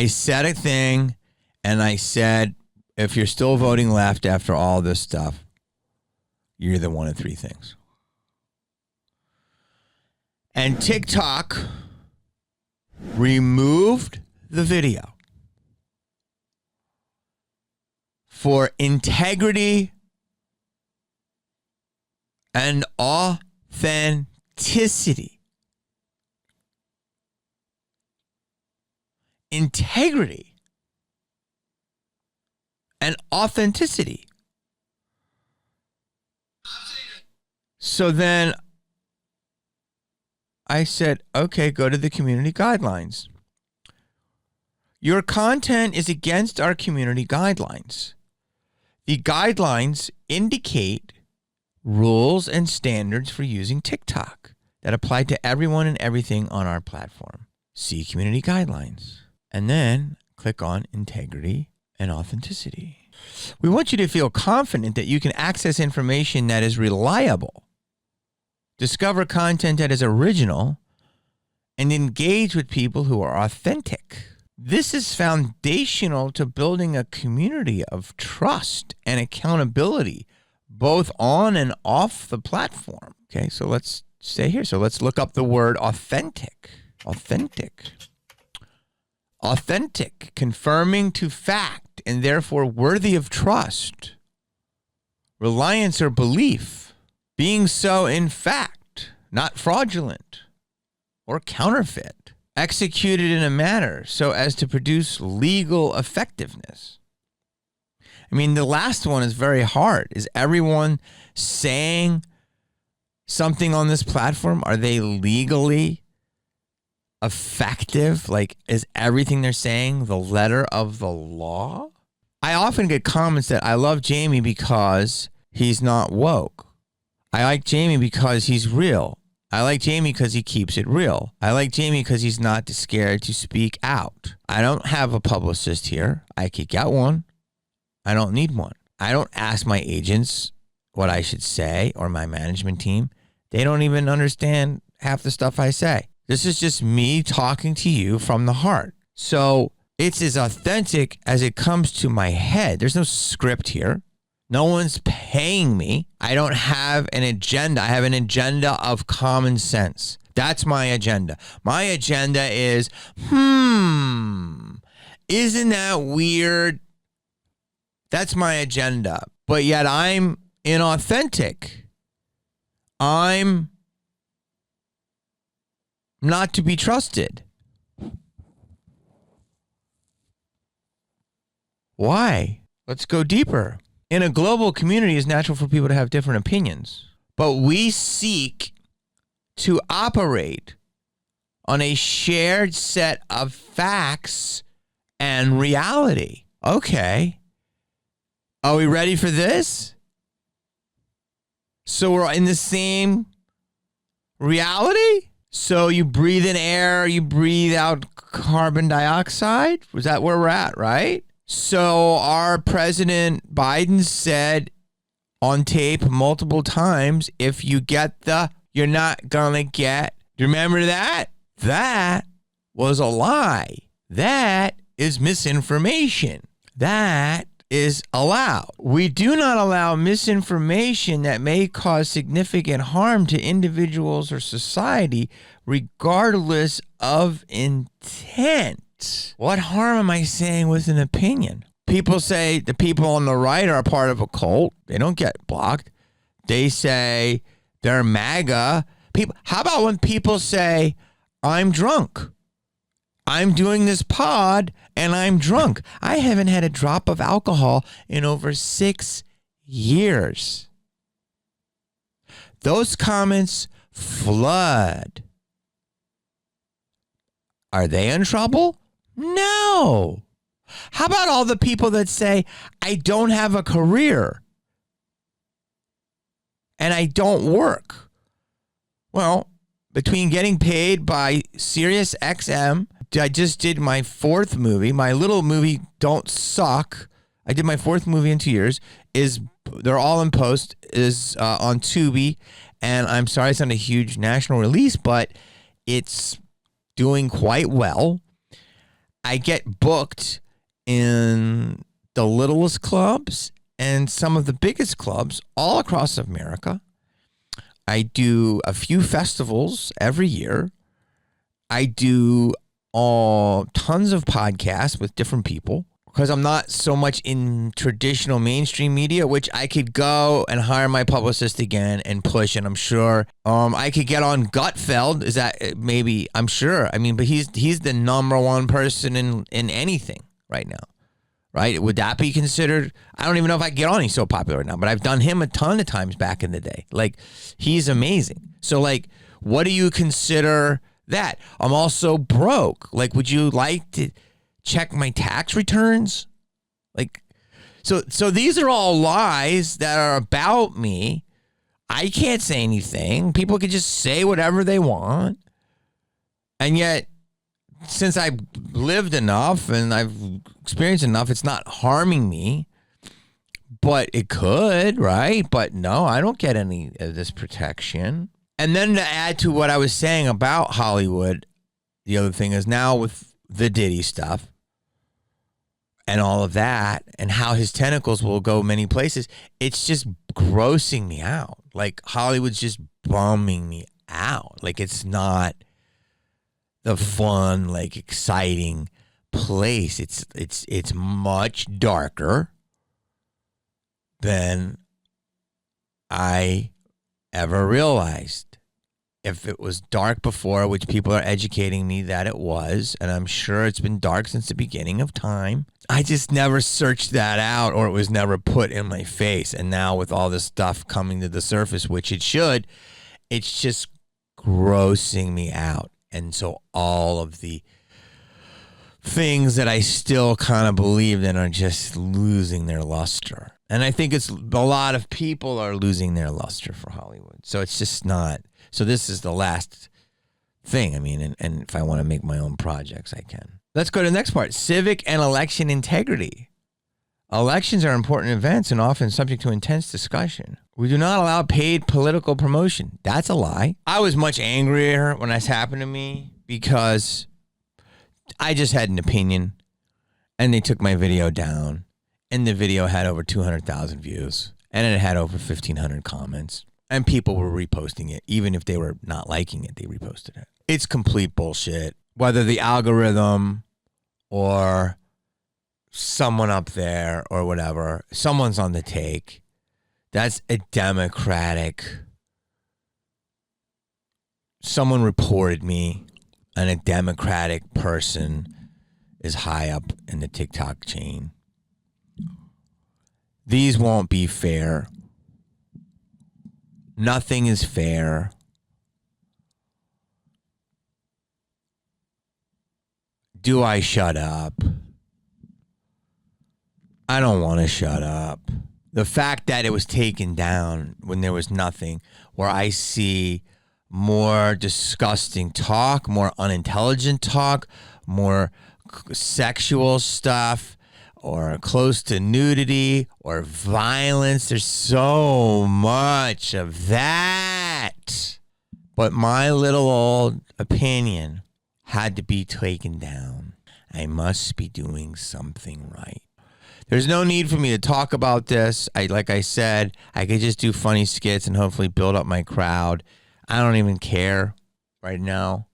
I said a thing, and I said, if you're still voting left after all this stuff, you're either one of three things. And TikTok removed the video for integrity and authenticity. Integrity and authenticity. So then I said, okay, go to the community guidelines. Your content is against our community guidelines. The guidelines indicate rules and standards for using TikTok that apply to everyone and everything on our platform. See community guidelines. And then click on integrity and authenticity. We want you to feel confident that you can access information that is reliable, discover content that is original, and engage with people who are authentic. This is foundational to building a community of trust and accountability, both on and off the platform. Okay, so let's stay here. So let's look up the word authentic. Authentic. Authentic, confirming to fact and therefore worthy of trust, reliance or belief, being so in fact, not fraudulent or counterfeit, executed in a manner so as to produce legal effectiveness. I mean, the last one is very hard. Is everyone saying something on this platform? Are they legally effective? Like, is everything they're saying the letter of the law? I often get comments that I love Jamie because he's not woke. I like Jamie because he's real. I like Jamie because he keeps it real. I like Jamie because he's not scared to speak out. I don't have a publicist here. I could get one. I don't need one. I don't ask my agents what I should say or my management team. They don't even understand half the stuff I say. This is just me talking to you from the heart. So it's as authentic as it comes to my head. There's no script here. No one's paying me. I don't have an agenda. I have an agenda of common sense. That's my agenda. My agenda is, isn't that weird? That's my agenda. But yet I'm inauthentic. I'm not to be trusted. Why? Let's go deeper. In a global community, it's natural for people to have different opinions. But we seek to operate on a shared set of facts and reality. Okay. Are we ready for this? So we're in the same reality? So you breathe in air, you breathe out carbon dioxide? Was that where we're at, right? So our President Biden said on tape multiple times, if you get you're not gonna get. Do you remember that? That was a lie. That is misinformation. That is allowed. We do not allow misinformation that may cause significant harm to individuals or society, regardless of intent. What harm am I saying with an opinion? People say the people on the right are a part of a cult. They don't get blocked. They say they're MAGA. People. How about when people say, I'm drunk? I'm doing this pod and I'm drunk. I haven't had a drop of alcohol in over 6 years. Those comments flood. Are they in trouble? No. How about all the people that say, I don't have a career and I don't work? Well, between getting paid by Sirius XM, I just did my 4th movie. My little movie, Don't Suck. I did my 4th movie in 2 years. They're all in post, is on Tubi. And I'm sorry it's not a huge national release, but it's doing quite well. I get booked in the littlest clubs and some of the biggest clubs all across America. I do a few festivals every year. I do tons of podcasts with different people because I'm not so much in traditional mainstream media, which I could go and hire my publicist again and push. And I'm sure I could get on Gutfeld. Is that maybe? I'm sure. I mean, but he's the number one person in anything right now. Right? Would that be considered? I don't even know if I can get on. He's so popular right now, but I've done him a ton of times back in the day. Like, he's amazing. So, like, what do you consider that? I'm also broke. Like, would you like to check my tax returns? Like, so these are all lies that are about me. I can't say anything. People can just say whatever they want. And yet, since I've lived enough and I've experienced enough, it's not harming me, but it could, right? But no, I don't get any of this protection. And then to add to what I was saying about Hollywood, the other thing is now with the Diddy stuff and all of that and how his tentacles will go many places, it's just grossing me out. Like, Hollywood's just bumming me out. Like, it's not the fun, like, exciting place. It's much darker than I ever realized. If it was dark before, which people are educating me that it was, and I'm sure it's been dark since the beginning of time, I just never searched that out, or it was never put in my face. And now with all this stuff coming to the surface, which it should, it's just grossing me out. And so all of the things that I still kind of believed in are just losing their luster. And I think it's a lot of people are losing their luster for Hollywood. So it's just not. So this is the last thing. I mean, and if I want to make my own projects, I can. Let's go to the next part. Civic and election integrity. Elections are important events and often subject to intense discussion. We do not allow paid political promotion. That's a lie. I was much angrier when this happened to me because I just had an opinion and they took my video down and the video had over 200,000 views and it had over 1,500 comments and people were reposting it. Even if they were not liking it, they reposted it. It's complete bullshit. Whether the algorithm or someone up there or whatever, someone's on the take. That's a Democratic. Someone reported me and a Democratic person is high up in the TikTok chain. These won't be fair. Nothing is fair. Do I shut up? I don't want to shut up. The fact that it was taken down when there was nothing, where I see more disgusting talk, more unintelligent talk, more sexual stuff, or close to nudity, or violence. There's so much of that. But my little old opinion had to be taken down. I must be doing something right. There's no need for me to talk about this. Like I said, I could just do funny skits and hopefully build up my crowd. I don't even care right now.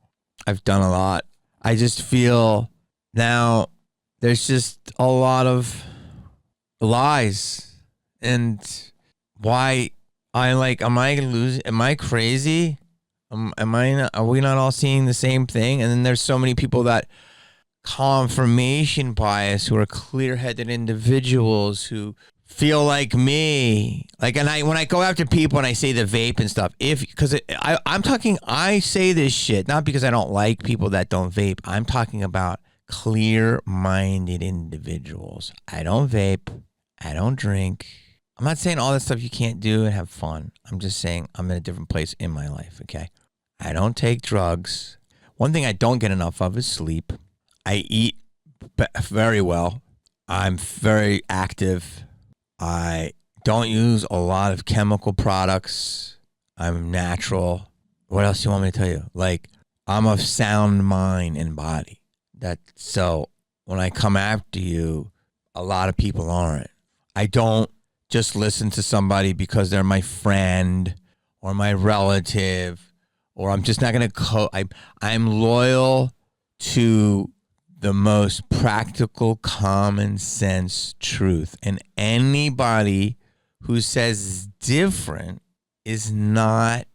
I've done a lot. I just feel now there's just a lot of lies. And why am I going to lose? Am I crazy? Are we not all seeing the same thing? And then there's so many people that confirmation bias, who are clear-headed individuals who feel like me. Like, and when I go after people and I say the vape and stuff, I say this shit not because I don't like people that don't vape. I'm talking about clear-minded individuals. I don't vape. I don't drink. I'm not saying all that stuff you can't do and have fun. I'm just saying I'm in a different place in my life, okay? I don't take drugs. One thing I don't get enough of is sleep. I eat very well. I'm very active. I don't use a lot of chemical products. I'm natural. What else do you want me to tell you? Like, I'm of sound mind and body. So when I come after you, a lot of people aren't. I don't just listen to somebody because they're my friend or my relative, or I'm just not going to I'm loyal to the most practical, common sense truth. And anybody who says different is not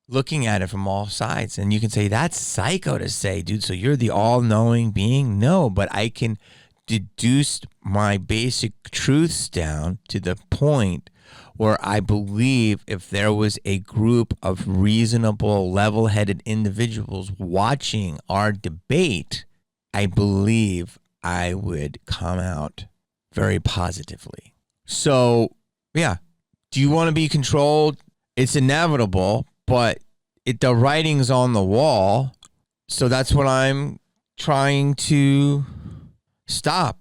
looking at it from all sides. And you can say, that's psycho to say, dude, so you're the all-knowing being? No, but I can deduce my basic truths down to the point where I believe if there was a group of reasonable, level-headed individuals watching our debate, I believe I would come out very positively. So, yeah, do you want to be controlled? It's inevitable, but the writing's on the wall. So that's what I'm trying to stop.